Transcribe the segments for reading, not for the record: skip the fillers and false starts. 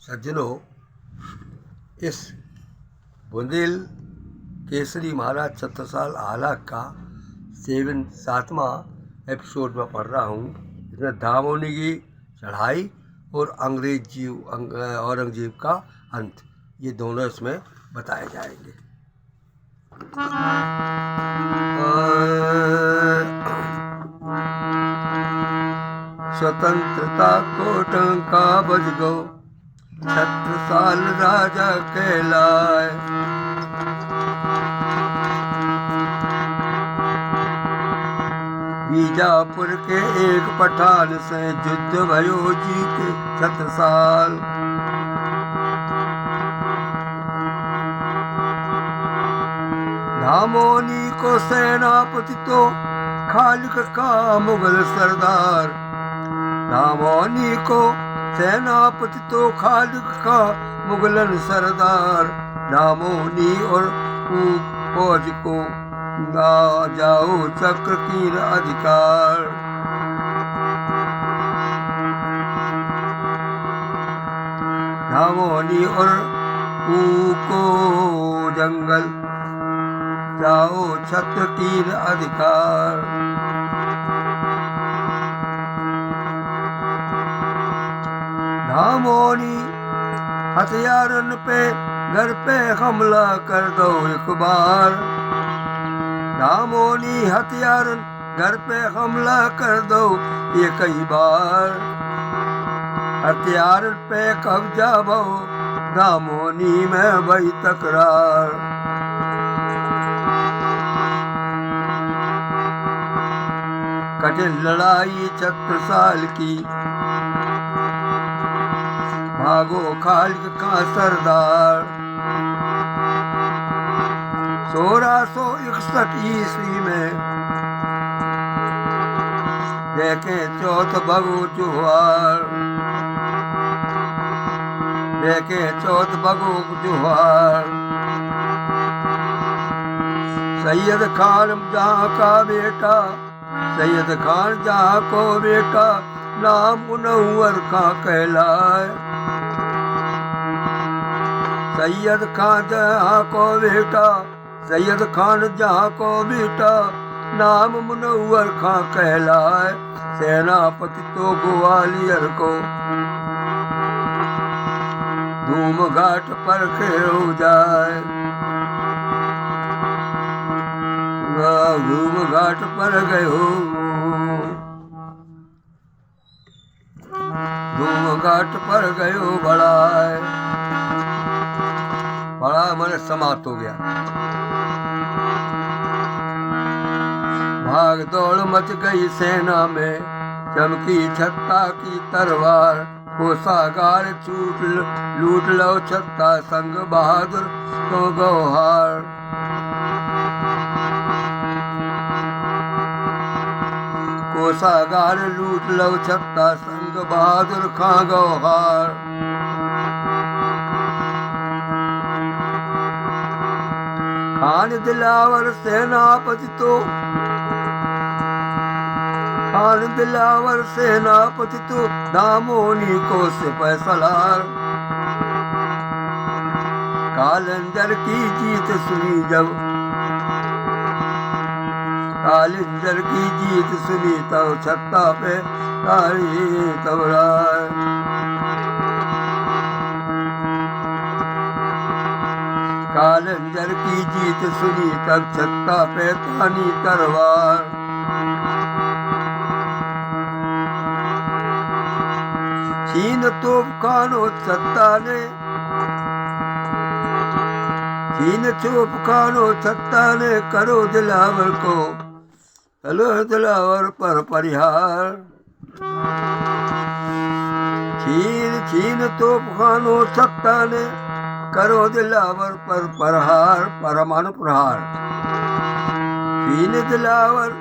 सज्जनों, इस बुंदेल केसरी महाराज छत्रसाल आला का 7वां एपिसोड में पढ़ रहा हूँ। इसमें धामोनी की चढ़ाई और औरंगजेब का अंत, ये दोनों इसमें बताए जाएंगे। स्वतंत्रता को टंका बज गो, छत्रसाल राजा कहलाए। बीजापुर के एक पठान से युद्ध भयो जीते छत्रसाल। धामोनी को सेनापति तो खालिक का मुगल सरदार। धामोनी को सेनापति तो खालिक का मुगलन सरदार। धामोनी और फौज को ना जाओ चक्र की अधिकार। धामोनी और को जंगल जाओ छत्र की अधिकार। धामोनी हथियारन पे घर पे हमला कर दो एक बार। धामोनी हथियारन घर पे हमला कर दो एक ही बार। हथियार पे कब्जा बहु धामोनी में वही तकरार। कठिन लड़ाई छत्रसाल की, भागो खालिक का सरदार। 1661 ईस्वी में देखे चौथ बगु जुहार। देखे चौथ बगु जुहार। सैयद खान जहाँ का बेटा, सैयद खान जहाँ को बेटा, नाम मुनव्वर खां कहलाए। सैयद खान जहाँ को बेटा, सैयद खान जहाँ को बेटा, नाम मुनव्वर खां कहलाए। सेनापति तो ग्वालियर को धूम घाट पर खेल जाए। धूम घाट पर गयो, धूम घाट पर गयो बड़ा मन समाप्त हो गया। भाग दौड़ मच गई सेना में, चमकी छत्ता की तलवार। कोषागार लूट लो छत्ता, संग बहादुर को गौहार। कोषागार लूट लो छत्ता, संग बहादुर खां गौहार। खान दिलावर सेनापति तो, खान दिलावर सेनापति तो, धामोनी को सिपह सलार। कालिंजर की जीत सुनी जब, कालिंजर की जीत सुनी तब छत्ता पे तारी तबरार। कालिंजर की जीत सुनी तब छत्ता पे तानी तलवार। छीन तोप खानो छत्ता ने, छीन तोप खानो छत्ता ने, करो दिलावर को, चलो दिलावर पर परिहार। छीन तोप खानो छत्ता ने, करो दिलावर पर प्रहार। परमाणु प्रहार। छीन दिलावर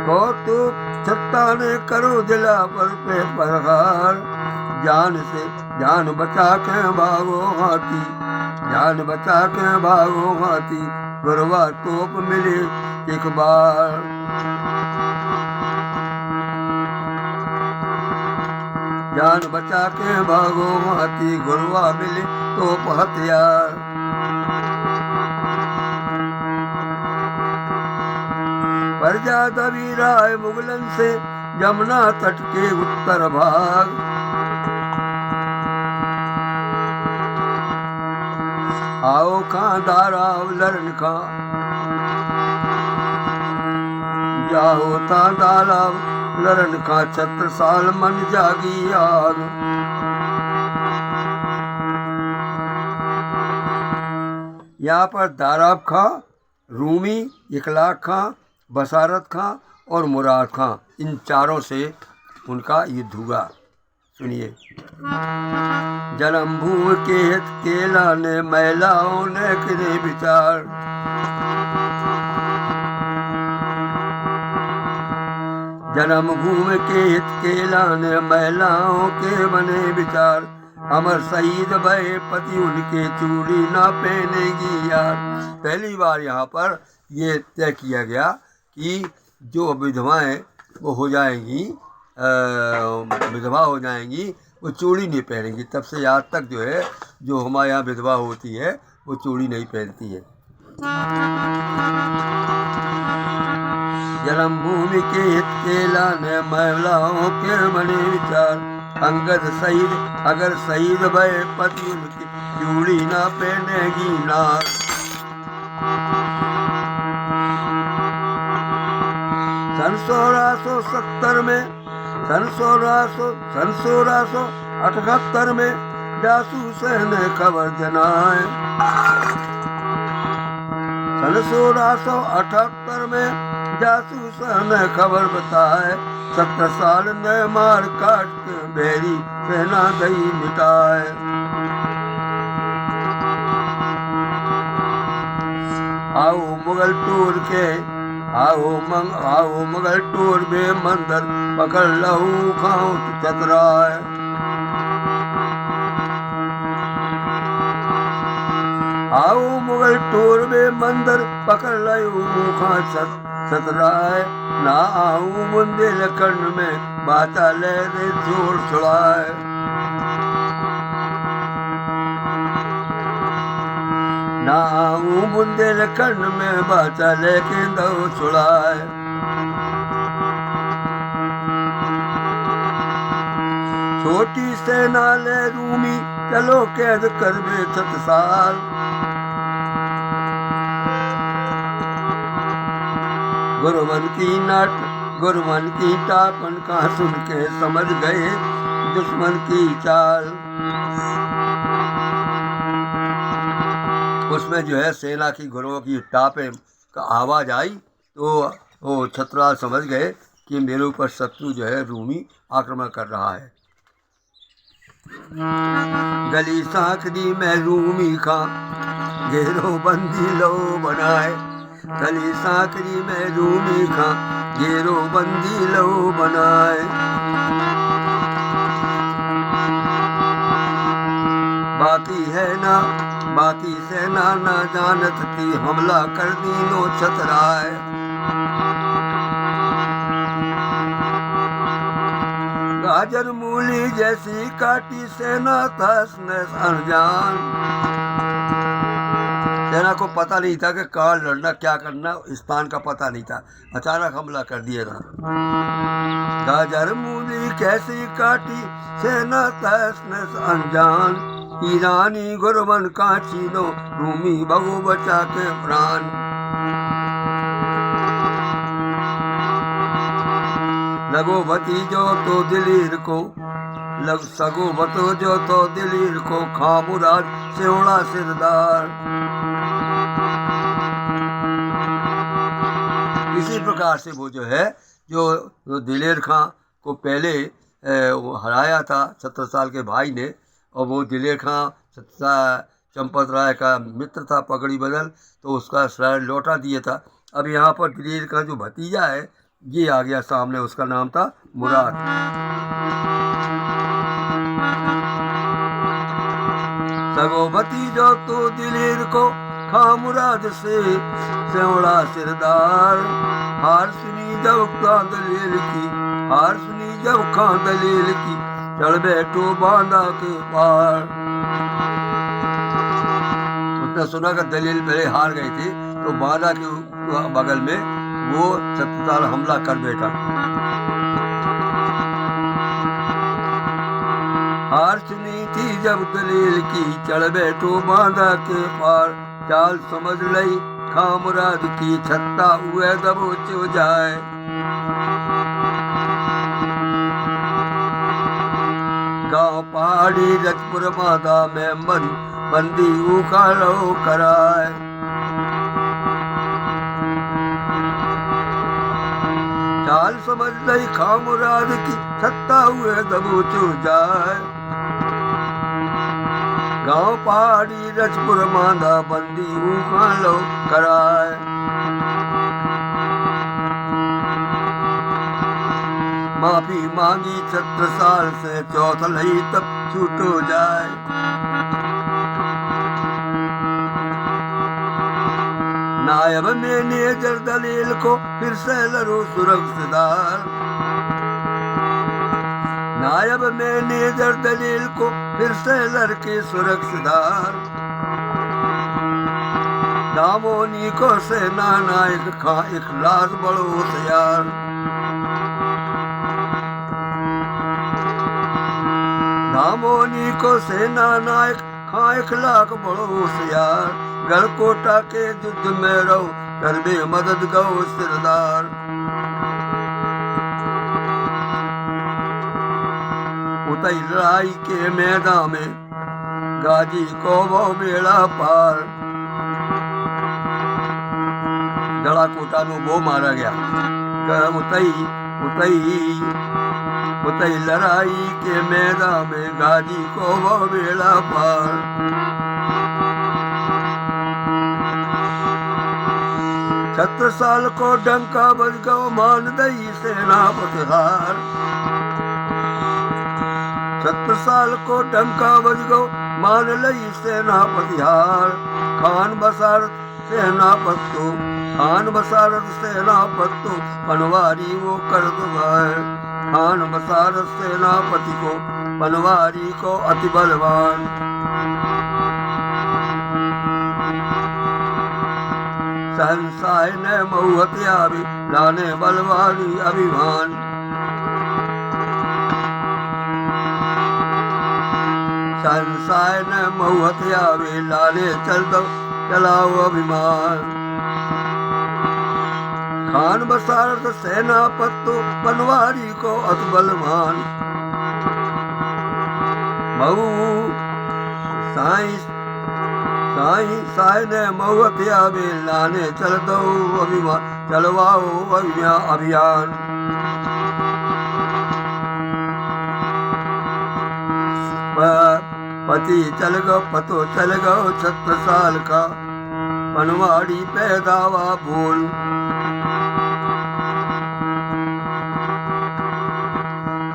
को तो छत्ता ने, करो दिलावर पे प्रहार। जान से जान बचा के भागो हाथी, जान बचा के भागो हाथी। गुरवा तोप मिले एक बार। जान बचा के भागो हाथी गुरुआ मिले तो हथियार। प्रजा दबी राय मुगलन से जमुना तट के उत्तर भाग। आओ खां दारा लरन खां जाओ ता दाला लरन खां छत्रसाल मन जागी आग। यहाँ पर दाराब खां, रूमी, इखलाक खां, बसारत खां और मुराद खां, इन चारों से उनका युद्ध हुआ। सुनिए। जन्म भूमि के हित केला ने महिलाओं ने करे विचार। जन्म भूमि के हित केला ने महिलाओं के बने विचार। अमर शहीद भय पति उनके चूड़ी ना पहनेगी यार। पहली बार यहाँ पर ये तय किया गया कि जो विधवाएं वो हो जाएंगी, विधवा हो जाएंगी, वो चूड़ी नहीं पहनेंगी। तब से आज तक जो है, जो हमारे यहाँ विधवा होती है वो चूड़ी नहीं पहनती है। जन्मभूमि के हित केला ने महिलाओं के बने विचार। अंगद शहीद अगर शहीद भय पति उनकी चूड़ी ना पहनेगी नार। सन 1670 में, सन 1678 में जासूस ने खबर जनाए। सन 1678 में जासूस ने खबर बताए। 70 साल ने मार काट के बेरी सेना गई मिटाए। आओ मुगल टूर के आओ मुगल टूर में मंदिर पकड़ लहू खाऊं चतराए। आओ मुगल टूर में मंदिर पकड़ लहू खाऊं चतराए। ना आऊं बुंदेलखंड में बाता ले दे जोड़ छुड़ाए। ना आऊं बुंदेलखंड में बाता लेके दो छुड़ाए। छोटी सेना ले रूमी चलो कैद कर बे 7 साल। गुरमन की टापन का सुन के समझ गए दुश्मन की चाल। उसमें जो है सेना की गुरुओं की टापे का आवाज आई तो वो छत्रसाल समझ गए कि मेरे ऊपर शत्रु जो है रूमी आक्रमण कर रहा है। गली सांकरी में रूमी खां घेरो बंदी लो बनाए। गली सांकरी में रूमी खां घेरो बंदी लो बनाए। बाकी सेना ना जानत थी हमला कर दीनो छतराए। गाजर मूली जैसी काटी सेना था अनजान। सेना को पता नहीं था कि कहाँ लड़ना, क्या करना, स्थान का पता नहीं था। अचानक हमला कर दिया था। गाजर मूली कैसी काटी सेना तहस अनजान। ईरानी गुरबन का छीनो रूमी बहू बचा के प्राण। लगो भतीजो तो दिलीर को सगो बतो जो तो दिलीर को खा मुराद सेवड़ा सिरदार। इसी प्रकार से वो जो है जो दिलेर खां को पहले वो हराया था छत्रसाल के भाई ने, और वो दिलेर खां चंपत राय का मित्र था पगड़ी बदल, तो उसका शरण लौटा दिया था। अब यहाँ पर दिलेर का जो भतीजा है ये आ गया सामने, उसका नाम था मुराद। सगो भतीजो तो दिलेर को खा मुराद से सेवड़ा सिरदार। हार सुनी जब खां दलील की, हार सुनी जब खां दलील की चल बैठो बांधा के पार। उसने सुना कि दलील पहले हार गई थी, तो बांधा के बगल में वो छत्रसाल हमला कर बैठा। हार सुनी थी जब दलील की, चढ़ बैठो बांधा के पार। चाल समझ लई खामराज की, छत्ता हुए दबोच जाए। गांव पहाड़ी रजपुर बांधा में बंदी उखाड़ो कराए। चाल समझ लई खामराज की, छत्ता हुए दबोच जाए। गांव पहाड़ी रजपुर बांधा, बंदी उखाड़ो कराए। माफी मांगी छत्रसाल से, चौथलई तब छूटो जाए। नायब मैनेजर दलील को फिर से लड़ो सुरक्षादार। नायब मैनेजर दलील को फिर से लड़के सुरक्षादार। दामोनी को सेना नायक खा इखलास बड़ो होशियार। दामोनी को सेना नायक खा इखलाक बड़ो होशियार। गढ़कोटा के युद्ध में रहो, करबे मदद गो सिरदार। उतई लड़ाई के मैदान में, गाजी को वो बेड़ा पार। गढ़कोटा में वो मारा गया। उतई लड़ाई के मैदान में, गाजी को वो बेड़ा पार। छत्रसाल को डंका बज गो, मान दई सेनापति हार। छत्रसाल को डंका बज गो, मान लई सेनापति हार। खान बसारत सेनापति पनवारी वो कर दुआर। खान बसारत सेनापति को पनवारी को अति बलवान। सहनसाय ने मऊहत आवी, लाने बलवानी अभिमान। सहनसाय ने मऊहत आवी, लाने चलाओ अभिमान। खान बसारत सेनापति पनवारी को अति बलवान। मऊ साई ने मऊहत आवे, लाने चल दो अभिमान, चलवाओ अभियान। पति चल गो, पतो चल गो छत्रसाल का, पनवाड़ी पे दावा भूल।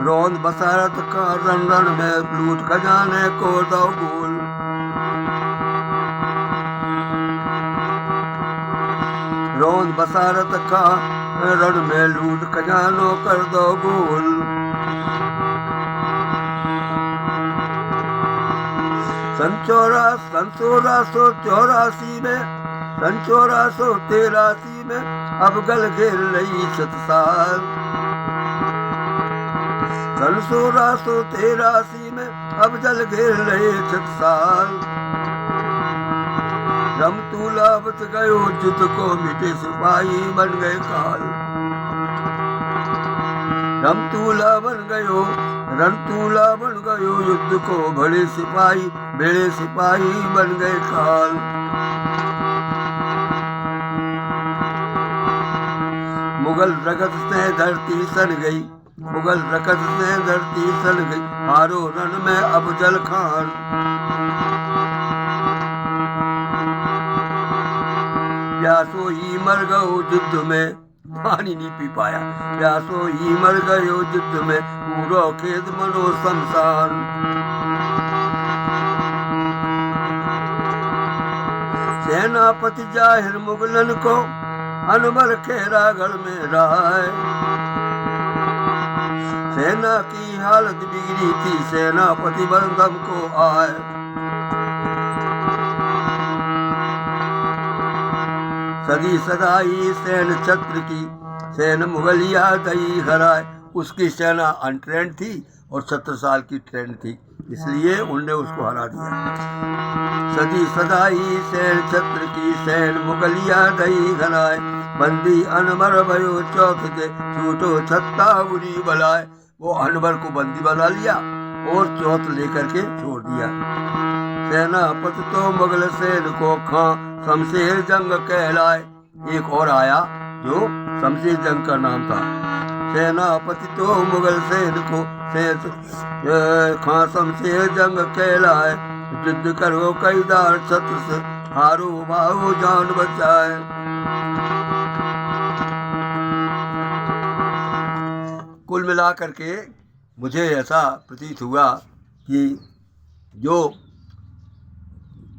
रोंद बसारत का रण रण में, लूट खजाने को दो गोल। रोंद बसारत का रण में, लूट खजानों कर दो गोल। सन 1484 में, सन 1483 में, अब गल घेर लई छत्रसाल। सन 1683 में, अब जल घेर लई छत्रसाल। रमतूला बच गयो युद्ध को, मिटे सिपाही बन गए काल। रमतूला बन गयो युद्ध को, बड़े सिपाही बन गए काल। मुगल रगत से धरती सन गई, मुगल रगत से धरती सन गई, हारो रण में अफजल खान। प्यासो ही मर गयो युद्ध में, पानी नहीं पी पाया। प्यासो ही मर गयो युद्ध में, पूरो खेत मनो शमशान। सेनापति जाहिर मुगलन को, अनवर खेरागढ़ में राय। सेना की हालत बिगड़ी थी, सेनापति बंधम को आए। सदी सदाई सेन छत्र की, सेन मुगलिया दई हराए। उसकी सेना अनट्रेंड थी और 17 साल की ट्रेंड थी, इसलिए उनने उसको हरा दिया। सदी सदाई सेन छत्र की, सेन मुगलिया दई हराए। बंदी अनबर भयो चौथ दे, छूटो छत्ता बुरी बलाए। वो अनबर को बंदी बना लिया और चौथ लेकर के छोड़ दिया। सेनापति तो मुगल सेन को खां, शमशेर जंग कहलाए। एक और आया जो शमशेर जंग का नाम था। सेनापति तो मुगल सेन को खां, शमशेर जंग कहलाए। युद्ध करो कैदार छत्र से, हारो बाहो जान बचाए। कुल मिलाकर के मुझे ऐसा प्रतीत हुआ कि जो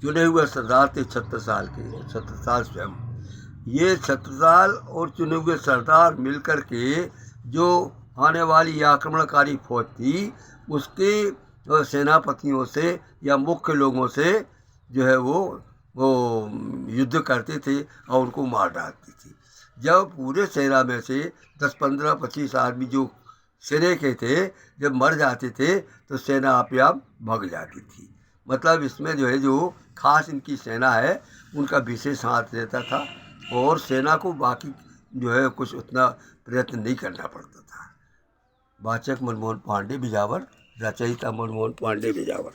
चुने हुए सरदार थे 36 साल के, 36 साल स्वयं, ये 36 साल और चुने हुए सरदार मिलकर के जो आने वाली आक्रमणकारी फौज थी उसके सेनापतियों से या मुख्य लोगों से जो है वो युद्ध करते थे और उनको मार डालती थी। जब पूरे सेना में से 10, 15, 25 आदमी जो सेना के थे जब मर जाते थे तो सेना आप भाग जाती थी। मतलब इसमें जो है जो खास इनकी सेना है उनका विशेष हाथ रहता था और सेना को बाकी जो है कुछ उतना प्रयत्न नहीं करना पड़ता था। वाचक मनमोहन पांडे, बिजावर। रचयिता मनमोहन पांडे, बिजावर।